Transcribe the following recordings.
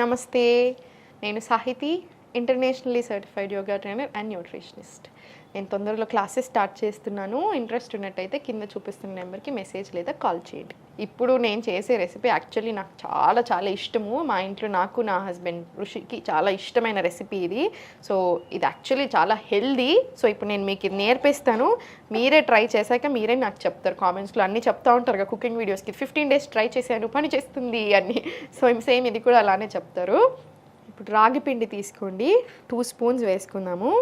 నమస్తే, నేను Sahithi, internationally certified yoga trainer and nutritionist. నేను తొందరలో క్లాసెస్ స్టార్ట్ చేస్తున్నాను. ఇంట్రెస్ట్ ఉన్నట్టయితే కింద చూపిస్తున్న నెంబర్కి మెసేజ్ లేదా కాల్ చేయండి. ఇప్పుడు నేను చేసే రెసిపీ యాక్చువల్లీ నాకు చాలా చాలా ఇష్టము. మా ఇంట్లో నాకు, నా హస్బెండ్ ఋషికి చాలా ఇష్టమైన రెసిపీ ఇది. సో ఇది యాక్చువల్లీ చాలా హెల్దీ. సో ఇప్పుడు నేను మీకు ఇది నేర్పిస్తాను. మీరే ట్రై చేశాక మీరే నాకు చెప్తారు కామెంట్స్లో. అన్నీ చెప్తా ఉంటారు కదా కుకింగ్ వీడియోస్కి, 15 days ట్రై చేశాను పని చేస్తుంది అని. సో సేమ్ ఇది కూడా అలానే చెప్తారు. ఇప్పుడు రాగి పిండి తీసుకోండి, 2 spoons వేసుకుందాము.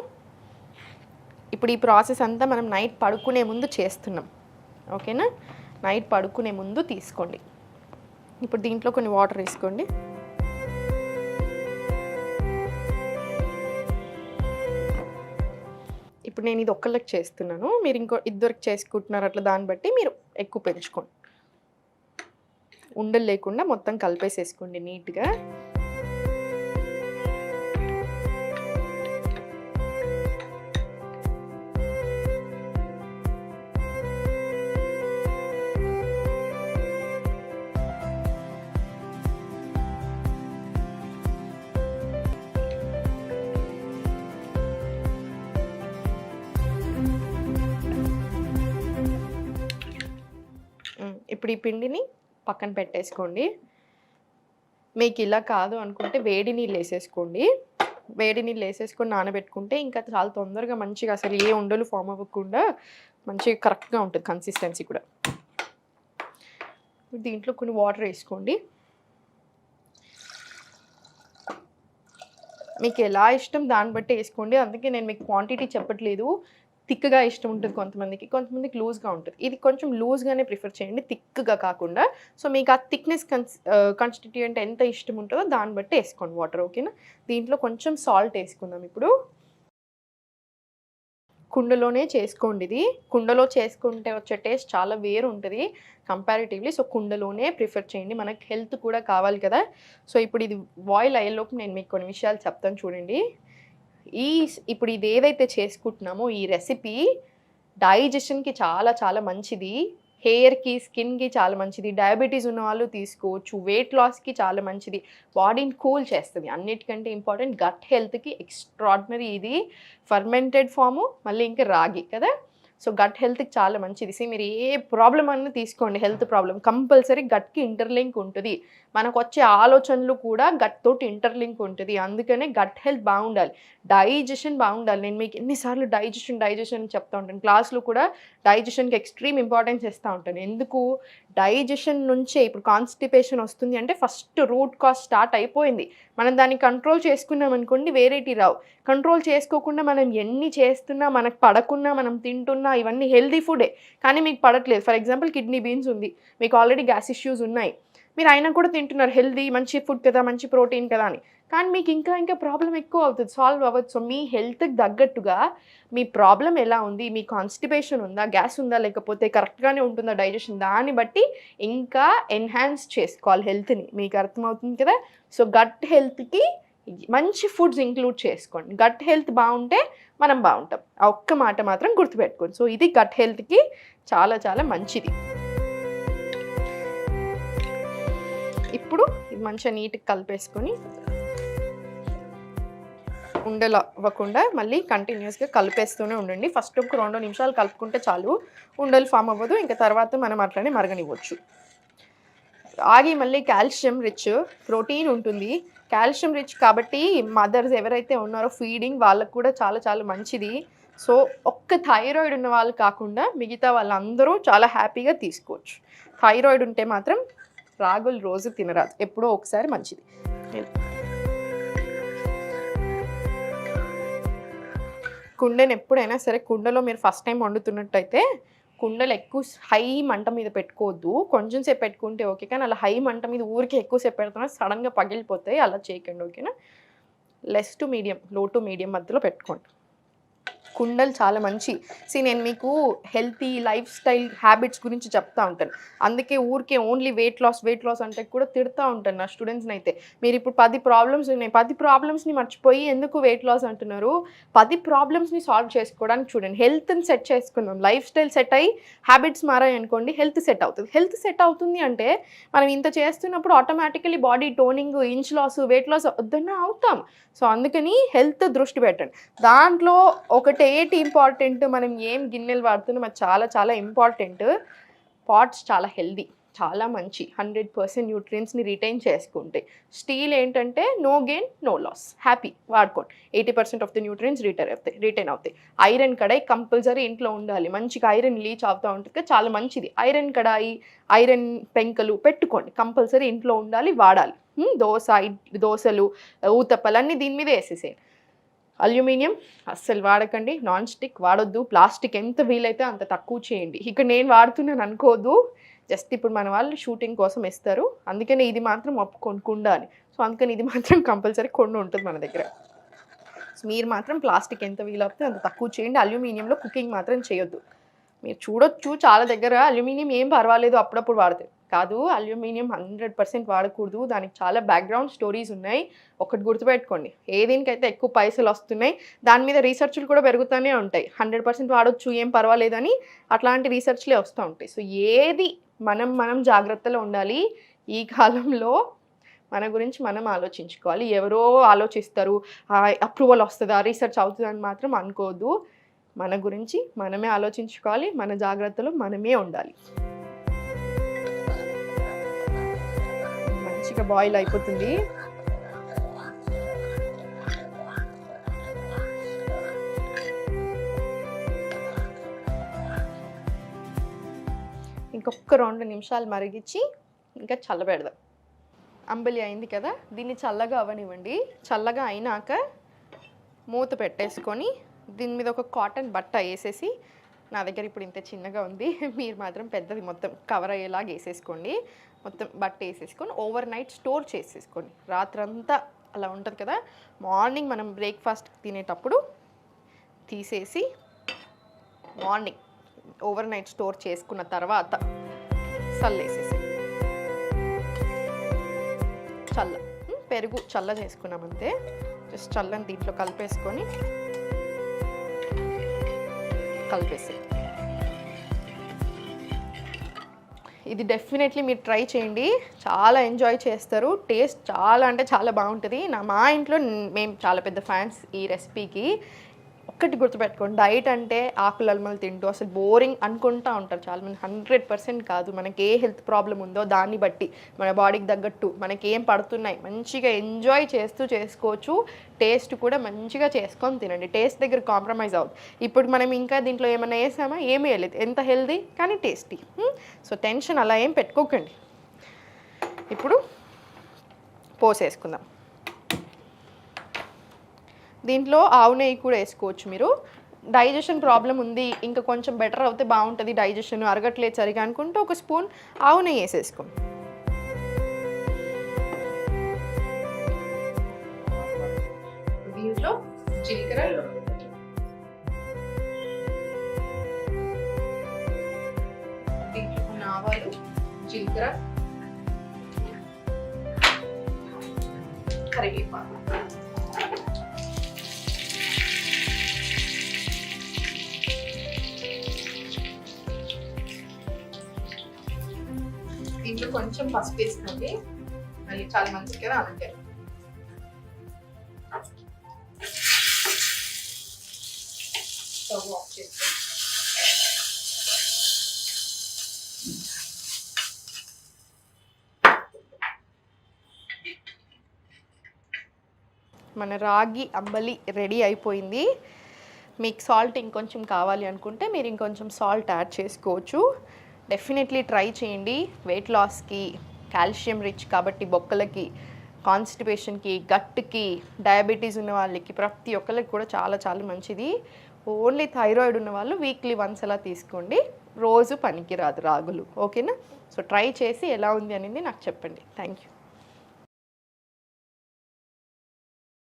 ఇప్పుడు ఈ ప్రాసెస్ అంతా మనం నైట్ పడుకునే ముందు చేస్తున్నాం, ఓకేనా? నైట్ పడుకునే ముందు తీసుకోండి. ఇప్పుడు దీంట్లో కొన్ని వాటర్ వేసుకోండి. ఇప్పుడు నేను ఇది ఒక్కళ్ళకి చేస్తున్నాను, మీరు ఇంకో ఇద్దరికి చేసుకుంటున్నారు, అట్లా దాన్ని బట్టి మీరు ఎక్కువ పెంచుకోండి. ఉండలు లేకుండా మొత్తం కలిపేసేసుకోండి నీట్గా. ఇప్పుడు ఈ పిండిని పక్కన పెట్టేసుకోండి. మీకు ఇలా కాదు అనుకుంటే వేడి నీళ్ళు వేసేసుకోండి. వేడి నీళ్ళు వేసేసుకొని నానబెట్టుకుంటే ఇంకా చాలా తొందరగా మంచిగా అసలు ఏ ఉండలు ఫామ్ అవ్వకుండా మంచిగా కరెక్ట్గా ఉంటుంది కన్సిస్టెన్సీ కూడా. దీంట్లో కొన్ని వాటర్ వేసుకోండి. మీకు ఎలా ఇష్టం దాన్ని బట్టి వేసుకోండి. అందుకే నేను మీకు క్వాంటిటీ చెప్పట్లేదు. థిక్గా ఇష్టం ఉంటుంది కొంతమందికి లూజ్గా ఉంటుంది. ఇది కొంచెం లూజ్గానే ప్రిఫర్ చేయండి, థిక్గా కాకుండా. సో మీకు ఆ థిక్నెస్ కాన్స్టిట్యూయెంట్ ఎంత ఇష్టం ఉంటుందో దాన్ని బట్టి వేసుకోండి వాటర్, ఓకేనా? దీంట్లో కొంచెం సాల్ట్ వేసుకుందాం. ఇప్పుడు కుండలోనే చేసుకోండి. ఇది కుండలో చేసుకుంటే వచ్చే టేస్ట్ చాలా వేరు ఉంటుంది కంపారిటివ్లీ. సో కుండలోనే ప్రిఫర్ చేయండి, మనకి హెల్త్ కూడా కావాలి కదా. సో ఇప్పుడు ఇది బాయిల్ అయ్యేలోపు నేను మీకు కొన్ని విషయాలు చెప్తాను చూడండి. ఇప్పుడు ఇది ఏదైతే చేసుకుంటున్నామో ఈ రెసిపీ డైజెషన్కి చాలా చాలా మంచిది, హెయిర్కి, స్కిన్కి చాలా మంచిది, డయాబెటీస్ ఉన్న వాళ్ళు తీసుకోవచ్చు, వెయిట్ లాస్కి చాలా మంచిది, బాడీని కూల్ చేస్తుంది. అన్నిటికంటే ఇంపార్టెంట్ గట్ హెల్త్కి ఎక్స్ట్రాడినరీ ఇది. ఫర్మెంటెడ్ ఫాము, మళ్ళీ ఇంకా రాగి కదా. సో గట్ హెల్త్కి చాలా మంచిది. మీరు ఏ ప్రాబ్లం అన్నా తీసుకోండి, హెల్త్ ప్రాబ్లం కంపల్సరీ గట్కి ఇంటర్లింక్ ఉంటుంది. మనకు వచ్చే ఆలోచనలు కూడా గట్ తోటి ఇంటర్లింక్ ఉంటుంది. అందుకనే గట్ హెల్త్ బాగుండాలి, డైజెషన్ బాగుండాలి. నేను మీకు ఎన్నిసార్లు డైజెషన్ చెప్తా ఉంటాను. క్లాస్లో కూడా డైజెషన్కి ఎక్స్ట్రీమ్ ఇంపార్టెన్స్ ఇస్తూ ఉంటాను. ఎందుకు? డైజెషన్ నుంచే ఇప్పుడు కాన్స్టిపేషన్ వస్తుంది అంటే ఫస్ట్ రూట్ కాజ్ స్టార్ట్ అయిపోయింది. మనం దాన్ని కంట్రోల్ చేసుకున్నాం అనుకోండి, వేరేటి రావు. కంట్రోల్ చేసుకోకుండా మనం ఎన్ని చేస్తున్నా, మనకు పడకున్నా, మనం తింటున్నా, ఇవన్నీ హెల్దీ ఫుడే కానీ మీకు పడట్లేదు. ఫర్ ఎగ్జాంపుల్ కిడ్నీ బీన్స్ ఉంది, మీకు ఆల్రెడీ గ్యాస్ ఇష్యూస్ ఉన్నాయి, మీరు అయినా కూడా తింటున్నారు, హెల్దీ మంచి ఫుడ్ కదా, మంచి ప్రోటీన్ కదా అని. కానీ మీకు ఇంకా ప్రాబ్లం ఎక్కువ అవుతుంది, సాల్వ్ అవ్వదు. సో మీ హెల్త్కి తగ్గట్టుగా మీ ప్రాబ్లం ఎలా ఉంది, మీ కాన్స్టిపేషన్ ఉందా, గ్యాస్ ఉందా, లేకపోతే కరెక్ట్గానే ఉంటుందా డైజెషన్, దాన్ని బట్టి ఇంకా ఎన్హాన్స్ చేసుకోవాలి హెల్త్ని. మీకు అర్థమవుతుంది కదా. సో గట్ హెల్త్కి మంచి ఫుడ్స్ ఇంక్లూడ్ చేసుకోండి. గట్ హెల్త్ బాగుంటే మనం బాగుంటాం. ఆ ఒక్క మాట మాత్రం గుర్తుపెట్టుకోండి. సో ఇది గట్ హెల్త్కి చాలా చాలా మంచిది. ఇప్పుడు ఇది మంచిగా నీట్గా కలిపేసుకొని ఉండలు అవ్వకుండా మళ్ళీ కంటిన్యూస్గా కలిపేస్తూనే ఉండండి. ఫస్ట్ ఒక 2 నిమిషాలు కలుపుకుంటే చాలు, ఉండలు ఫామ్ అవ్వదు. ఇంకా తర్వాత మనం అట్లనే మరగనివ్వచ్చు. రాగి మళ్ళీ కాల్షియం రిచ్, ప్రోటీన్ ఉంటుంది, కాల్షియం రిచ్ కాబట్టి మదర్స్ ఎవరైతే ఉన్నారో ఫీడింగ్ వాళ్ళకు కూడా చాలా చాలా మంచిది. సో ఒక్క థైరాయిడ్ ఉన్న వాళ్ళు కాకుండా మిగతా వాళ్ళందరూ చాలా హ్యాపీగా తీసుకోవచ్చు. థైరాయిడ్ ఉంటే మాత్రం రాగులు రోజు తినరాదు, ఎప్పుడో ఒకసారి మంచిది. కుండను ఎప్పుడైనా సరే, కుండలో మీరు ఫస్ట్ టైం వండుతున్నట్టయితే కుండలు ఎక్కువ హై మంట మీద పెట్టుకోవద్దు. కొంచెం సేపు పెట్టుకుంటే ఓకే, కానీ అలా హై మంట మీద ఊరికే ఎక్కువసేపు పెడుతున్నా సడన్గా పగిలిపోతాయి, అలా చేయకండి, ఓకేనా? లెస్ టు మీడియం, లో టు మీడియం మధ్యలో పెట్టుకోండి. కుండలు చాలా మంచి. నేను మీకు హెల్తీ లైఫ్ స్టైల్ హ్యాబిట్స్ గురించి చెప్తా ఉంటాను. అందుకే ఊరికే ఓన్లీ వెయిట్ లాస్ అంటే కూడా తిడతా ఉంటాను నా స్టూడెంట్స్ని అయితే. మీరు ఇప్పుడు 10 ప్రాబ్లమ్స్ ఉన్నాయి, 10 ప్రాబ్లమ్స్ని మర్చిపోయి ఎందుకు వెయిట్ లాస్ అంటున్నారు? 10 ప్రాబ్లమ్స్ని సాల్వ్ చేసుకోవడానికి చూడండి. హెల్త్ని సెట్ చేసుకుందాం, లైఫ్ స్టైల్ సెట్ అయ్యి హ్యాబిట్స్ మారాయి అనుకోండి, హెల్త్ సెట్ అవుతుంది. హెల్త్ సెట్ అవుతుంది అంటే మనం ఇంత చేస్తున్నప్పుడు automatically body toning, inch loss, weight loss వద్దన్నా అవుతాం. సో అందుకని హెల్త్ దృష్టి పెట్టండి. దాంట్లో ఒకటి ఇంపార్టెంట్, మనం ఏం గిన్నెలు వాడుతున్నాం అది చాలా చాలా ఇంపార్టెంట్. పాట్స్ చాలా హెల్దీ, చాలా మంచి, 100% న్యూట్రియన్స్ని రిటైన్ చేసుకుంటాయి. స్టీల్ ఏంటంటే no gain no loss, happy వాడుకోండి. 80% ఆఫ్ ది న్యూట్రియన్స్ రిటైన్ అవుతాయి. ఐరన్ కడాయి కంపల్సరీ ఇంట్లో ఉండాలి, మంచిగా ఐరన్ లీచ్ అవుతూ ఉంటుంది, చాలా మంచిది. ఐరన్ కడాయి, ఐరన్ పెంకలు పెట్టుకోండి, కంపల్సరీ ఇంట్లో ఉండాలి, వాడాలి. దోశలు, ఊతప్పలు అన్నీ దీని మీద వేసేసేయండి. అల్యూమినియం అస్సలు వాడకండి, నాన్ స్టిక్ వాడొద్దు, ప్లాస్టిక్ ఎంత వీలైతే అంత తక్కువ చేయండి. ఇక్కడ నేను వాడుతున్నాను అనుకోదు, జస్ట్ ఇప్పుడు మన వాళ్ళు షూటింగ్ కోసం ఇస్తారు, అందుకని ఇది మాత్రం కుండ అని. సో అందుకని ఇది మాత్రం కంపల్సరీ కొండ ఉంటుంది మన దగ్గర. సో మీరు మాత్రం ప్లాస్టిక్ ఎంత వీలవుతే అంత తక్కువ చేయండి. అల్యూమినియంలో కుకింగ్ మాత్రం చేయొద్దు. మీరు చూడొచ్చు చాలా దగ్గర అల్యూమినియం ఏం పర్వాలేదు అప్పుడప్పుడు వాడతారు, కాదు అల్యూమినియం 100% వాడకూడదు. దానికి చాలా బ్యాక్గ్రౌండ్ స్టోరీస్ ఉన్నాయి. ఒకటి గుర్తుపెట్టుకోండి, ఏదేనికైతే ఎక్కువ పైసలు వస్తున్నాయి దాని మీద రీసెర్చ్లు కూడా పెరుగుతూనే ఉంటాయి. 100% వాడొచ్చు ఏం పర్వాలేదని అట్లాంటి రీసెర్చ్లే వస్తూ ఉంటాయి. సో ఏది మనం జాగ్రత్తలో ఉండాలి. ఈ కాలంలో మన గురించి మనం ఆలోచించుకోవాలి. ఎవరో ఆలోచిస్తారు, అప్రూవల్ వస్తుందా, రీసెర్చ్ అవుతుందని మాత్రం అనుకోవద్దు. మన గురించి మనమే ఆలోచించుకోవాలి, మన జాగ్రత్తలో మనమే ఉండాలి. మంచిగా బాయిల్ అయిపోతుంది. ఇంకొక 2 నిమిషాలు మరిగించి ఇంకా చల్లబెడదాం. అంబలి అయింది కదా, దీన్ని చల్లగా అవ్వనివ్వండి. చల్లగా అయినాక మూత పెట్టేసుకొని దీని మీద ఒక కాటన్ బట్ట వేసేసి, నా దగ్గర ఇప్పుడు ఇంత చిన్నగా ఉంది, మీరు మాత్రం పెద్దది మొత్తం కవర్ అయ్యేలాగా వేసేసుకోండి. మొత్తం బట్ట వేసేసుకొని ఓవర్ నైట్ స్టోర్ చేసేసుకోండి. రాత్రంతా అలా ఉంటుంది కదా, మార్నింగ్ మనం బ్రేక్ఫాస్ట్ తినేటప్పుడు తీసేసి మార్నింగ్ ఓవర్ నైట్ స్టోర్ చేసుకున్న తర్వాత చల్లేసేసి, పెరుగు చల్ల చేసుకున్నామంతే. జస్ట్ చల్లని దీంట్లో కలిపేసి ఇది డెఫినెట్లీ మీరు ట్రై చేయండి, చాలా ఎంజాయ్ చేస్తారు. టేస్ట్ చాలా అంటే చాలా బాగుంటుంది. మా ఇంట్లో మేము చాలా పెద్ద ఫ్యాన్స్ ఈ రెసిపీకి. ఒక్కటి గుర్తుపెట్టుకోండి, డైట్ అంటే ఆకులు అల్మలు తింటూ అసలు బోరింగ్ అనుకుంటూ ఉంటారు చాలామంది. 100% కాదు. మనకి ఏ హెల్త్ ప్రాబ్లం ఉందో దాన్ని బట్టి మన బాడీకి తగ్గట్టు మనకి ఏం పడుతున్నాయి మంచిగా ఎంజాయ్ చేస్తూ చేసుకోవచ్చు. టేస్ట్ కూడా మంచిగా చేసుకొని తినండి. టేస్ట్ దగ్గర కాంప్రమైజ్ అవుతుంది. ఇప్పుడు మనం ఇంకా దీంట్లో ఏమైనా వేసామా, ఏమీ వేయలేదు, ఎంత హెల్దీ కానీ టేస్టీ. సో టెన్షన్ అలా ఏం పెట్టుకోకండి. ఇప్పుడు పోసేసుకుందాం. దీంట్లో ఆవు నెయ్యి కూడా వేసుకోవచ్చు మీరు. డైజెషన్ ప్రాబ్లం ఉంది, ఇంకా కొంచెం బెటర్ అవుతే బాగుంటుంది, డైజెషన్ అరగట్లేదు సరిగా అనుకుంటే ఒక స్పూన్ ఆవు నెయ్యి వేసేసుకోండి. దీంట్లో జీలకర్ర, దీంట్లో ఆవాలు, జీలకర్ర, కరివేపాకు, దీంట్లో కొంచెం పసుపు వేసుకోండి, మళ్ళీ చాలా మంచిది కదా అందుకే. స్టవ్ ఆఫ్ చేసుకోండి. మన రాగి అంబలి రెడీ అయిపోయింది. మీకు సాల్ట్ ఇంకొంచెం కావాలి అనుకుంటే మీరు ఇంకొంచెం సాల్ట్ యాడ్ చేసుకోవచ్చు. డెఫినెట్లీ ట్రై చేయండి. వెయిట్ లాస్కి, కాల్షియం రిచ్ కాబట్టి బొక్కలకి, కాన్స్టిపేషన్కి, గట్కి, డయాబెటీస్ ఉన్న వాళ్ళకి, ప్రతి ఒక్కరికి కూడా చాలా చాలా మంచిది. ఓన్లీ థైరాయిడ్ ఉన్న వాళ్ళు వీక్లీ వన్స్ అలా తీసుకోండి, రోజు పనికి రాదు రాగులు. ఓకేనా? సో ట్రై చేసి ఎలా ఉంది అనేది నాకు చెప్పండి. Thank you.